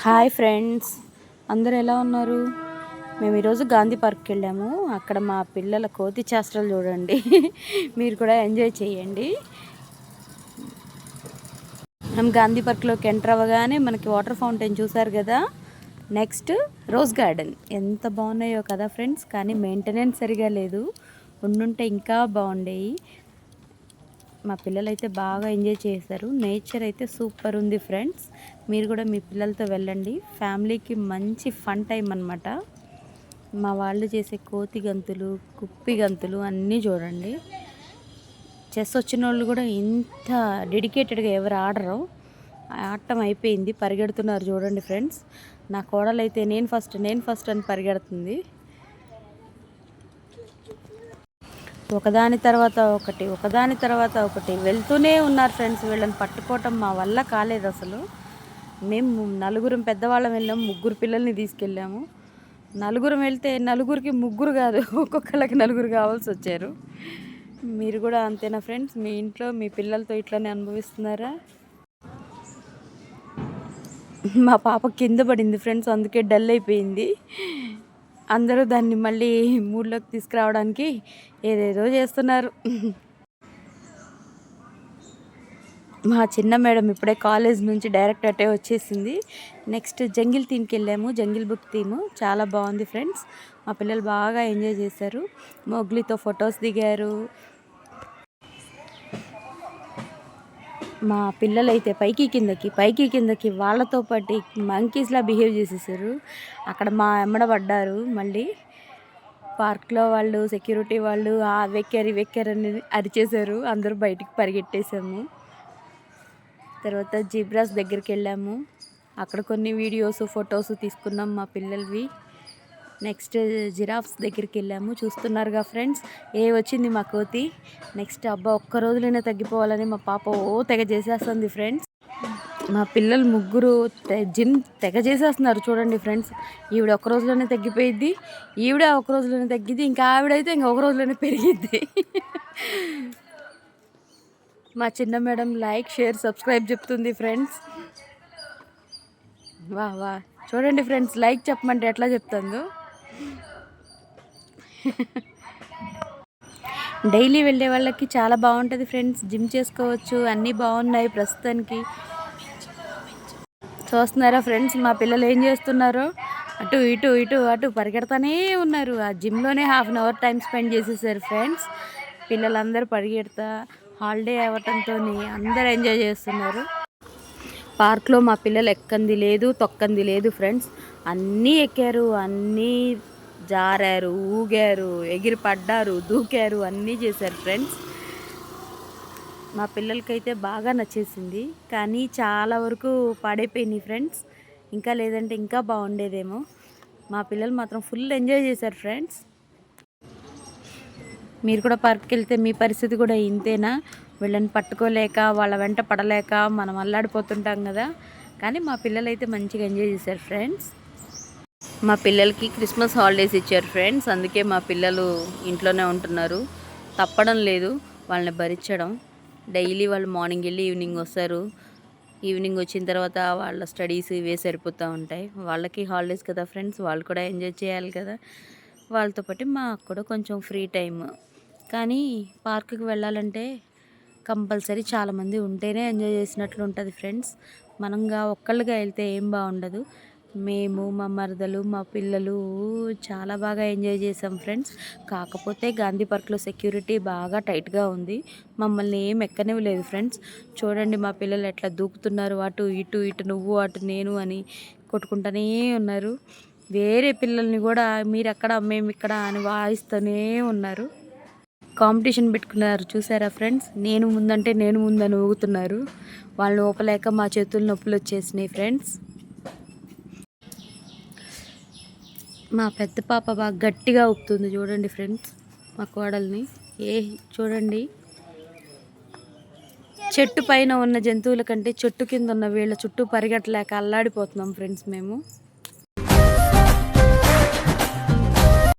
Hi friends, అందరూ ఎలా ఉన్నారు? మేము ఈరోజు గాంధీ పార్క్కి వెళ్ళాము. అక్కడ మా పిల్లల కోతి చేష్టలు చూడండి. మీరు కూడా ఎంజాయ్ చేయండి. మనం గాంధీ పార్క్లోకి ఎంటర్ అవ్వగానే మనకి వాటర్ ఫౌంటైన్ చూసారు కదా. నెక్స్ట్ రోజ్ గార్డెన్ ఎంత బాగున్నాయో కదా ఫ్రెండ్స్. కానీ మెయింటెనెన్స్ సరిగా లేదు, ఉండుంటే ఇంకా బాగుండేవి. మా పిల్లలు అయితే బాగా ఎంజాయ్ చేశారు. నేచర్ అయితే సూపర్ ఉంది ఫ్రెండ్స్. మీరు కూడా మీ పిల్లలతో వెళ్ళండి. ఫ్యామిలీకి మంచి ఫన్ టైం అన్నమాట. మా వాళ్ళు చేసే కోతి గంతులు, కుప్పి గంతులు అన్నీ చూడండి. చెస్ వచ్చిన వాళ్ళు కూడా ఇంత డెడికేటెడ్గా ఎవరు ఆడరు. ఆడటం అయిపోయింది, పరిగెడుతున్నారు చూడండి ఫ్రెండ్స్. నా కోడలైతే నేను ఫస్ట్ అని పరిగెడుతుంది. ఒకదాని తర్వాత ఒకటి వెళ్తూనే ఉన్నారు ఫ్రెండ్స్. వీళ్ళని పట్టుకోవటం మా వల్ల కాలేదు అసలు. మేము నలుగురం పెద్దవాళ్ళం వెళ్ళాము, ముగ్గురు పిల్లల్ని తీసుకెళ్ళాము. నలుగురం వెళ్తే నలుగురికి ముగ్గురు కాదు, ఒక్కొక్కరికి నలుగురు కావాల్సి వచ్చారు. మీరు కూడా అంతేనా ఫ్రెండ్స్? మీ ఇంట్లో మీ పిల్లలతో ఇట్లానే అనుభవిస్తున్నారా? మా పాప కింద పడింది ఫ్రెండ్స్, అందుకే డల్ అయిపోయింది. అందరూ దాన్ని మళ్ళీ మూడ్లోకి తీసుకురావడానికి ఏదేదో చేస్తున్నారు. మా చిన్న మేడం ఇప్పుడే కాలేజ్ నుంచి డైరెక్ట్ అటే వచ్చేసింది. నెక్స్ట్ జంగిల్ థీమ్కి వెళ్ళాము. జంగిల్ బుక్ థీమ్ చాలా బాగుంది ఫ్రెండ్స్. మా పిల్లలు బాగా ఎంజాయ్ చేశారు. మోగ్లీతో ఫొటోస్ దిగారు. మా పిల్లలు అయితే పైకి కిందకి వాళ్ళతో పాటు మంకీస్లా బిహేవ్ చేసేసారు. అక్కడ మా ఎమ్మడ పడ్డారు. మళ్ళీ పార్క్లో వాళ్ళు, సెక్యూరిటీ వాళ్ళు వెక్కారు అని అరిచేశారు. అందరూ బయటికి పరిగెట్టేసాము. తర్వాత జీబ్రాస్ దగ్గరికి వెళ్ళాము. అక్కడ కొన్ని వీడియోస్, ఫొటోస్ తీసుకున్నాం మా పిల్లలవి. నెక్స్ట్ జిరాఫ్స్ దగ్గరికి వెళ్ళాము. చూస్తున్నారుగా ఫ్రెండ్స్, వచ్చింది మా కోతి. నెక్స్ట్ అబ్బా ఒక్క రోజులైనా తగ్గిపోవాలని మా పాప తెగ చేసేస్తుంది ఫ్రెండ్స్. మా పిల్లలు ముగ్గురు జిమ్ తెగ చేసేస్తున్నారు చూడండి ఫ్రెండ్స్. ఈవిడ ఒక రోజులోనే తగ్గిపోయిద్ది, ఈవిడ ఒక రోజులోనే తగ్గిద్ది, ఇంకా ఆవిడైతే ఇంకా ఒక రోజులోనే పెరిగిద్ది. మా చిన్న మేడం లైక్, షేర్, సబ్స్క్రైబ్ చెప్తుంది ఫ్రెండ్స్. వా చూడండి ఫ్రెండ్స్, లైక్ చెప్పమంటే ఎట్లా చెప్తుందో. డైలీ వెళ్ళే వాళ్ళకి చాలా బాగుంటుంది ఫ్రెండ్స్. జిమ్ చేసుకోవచ్చు, అన్నీ బాగున్నాయి ప్రస్తుతానికి. చూస్తున్నారా ఫ్రెండ్స్ మా పిల్లలు ఏం చేస్తున్నారో? అటు అటు పరిగెడతానే ఉన్నారు. ఆ జిమ్లోనే ½ అన్ అవర్ టైం స్పెండ్ చేసేసారు ఫ్రెండ్స్. పిల్లలందరూ పరిగెడతా, హాలిడే అవ్వటంతో అందరూ ఎంజాయ్ చేస్తున్నారు. పార్క్లో మా పిల్లలు ఎక్కంది లేదు, తొక్కంది లేదు ఫ్రెండ్స్. అన్నీ ఎక్కారు, అన్నీ జారారు, ఊగారు, ఎగిరి పడ్డారు, దూకారు, అన్నీ చేశారు ఫ్రెండ్స్. మా పిల్లలకైతే బాగా నచ్చేసింది. కానీ చాలా వరకు పాడైపోయినాయి ఫ్రెండ్స్. ఇంకా లేదంటే ఇంకా బాగుండేదేమో. మా పిల్లలు మాత్రం ఫుల్ ఎంజాయ్ చేశారు ఫ్రెండ్స్. మీరు కూడా పార్క్కి వెళ్తే మీ పరిస్థితి కూడా ఇంతేనా? వీళ్ళని పట్టుకోలేక, వాళ్ళ వెంట పడలేక మనం అల్లాడిపోతుంటాం కదా. కానీ మా పిల్లలు అయితే మంచిగా ఎంజాయ్ చేశారు ఫ్రెండ్స్. మా పిల్లలకి క్రిస్మస్ హాలిడేస్ ఇచ్చారు ఫ్రెండ్స్. అందుకే మా పిల్లలు ఇంట్లోనే ఉంటున్నారు. తప్పడం లేదు వాళ్ళని భరించడం. డైలీ వాళ్ళు మార్నింగ్ వెళ్ళి ఈవినింగ్ వస్తారు. ఈవినింగ్ వచ్చిన తర్వాత వాళ్ళ స్టడీస్ ఇవే సరిపోతూ ఉంటాయి. వాళ్ళకి హాలిడేస్ కదా ఫ్రెండ్స్, వాళ్ళు కూడా ఎంజాయ్ చేయాలి కదా. వాళ్ళతో పాటు మాకు కూడా కొంచెం ఫ్రీ టైమ్. కానీ పార్కుకి వెళ్ళాలంటే కంపల్సరీ చాలామంది ఉంటేనే ఎంజాయ్ చేసినట్లు ఉంటుంది ఫ్రెండ్స్. మనంగా ఒక్కళ్ళుగా వెళ్తే ఏం బాగుండదు. మేము, మా మరదలు, మా పిల్లలు చాలా బాగా ఎంజాయ్ చేసాం ఫ్రెండ్స్. కాకపోతే గాంధీ పార్క్లో సెక్యూరిటీ బాగా టైట్గా ఉంది. మమ్మల్ని ఏం ఎక్కనివ్వలేదు ఫ్రెండ్స్. చూడండి మా పిల్లలు ఎట్లా దూకుతున్నారు. అటు ఇటు నువ్వు అటు నేను అని కొట్టుకుంటూనే ఉన్నారు. వేరే పిల్లల్ని కూడా మీరెక్కడ మేము ఇక్కడ అని వాయిస్తూనే ఉన్నారు. కాంపిటీషన్ పెట్టుకున్నారు చూసారా ఫ్రెండ్స్. నేను ముందంటే నేను ముందని ఊగుతున్నారు. వాళ్ళు ఊపలేక మా చేతులు నొప్పులు వచ్చేసినాయి ఫ్రెండ్స్. మా పెద్ద పాప బాగా గట్టిగా ఊపుతుంది చూడండి ఫ్రెండ్స్ మా కోడల్ని. చూడండి, చెట్టు పైన ఉన్న జంతువుల కంటే చెట్టు కింద ఉన్న వీళ్ళ చుట్టూ పరిగెట్టలేక అల్లాడిపోతున్నాం ఫ్రెండ్స్ మేము.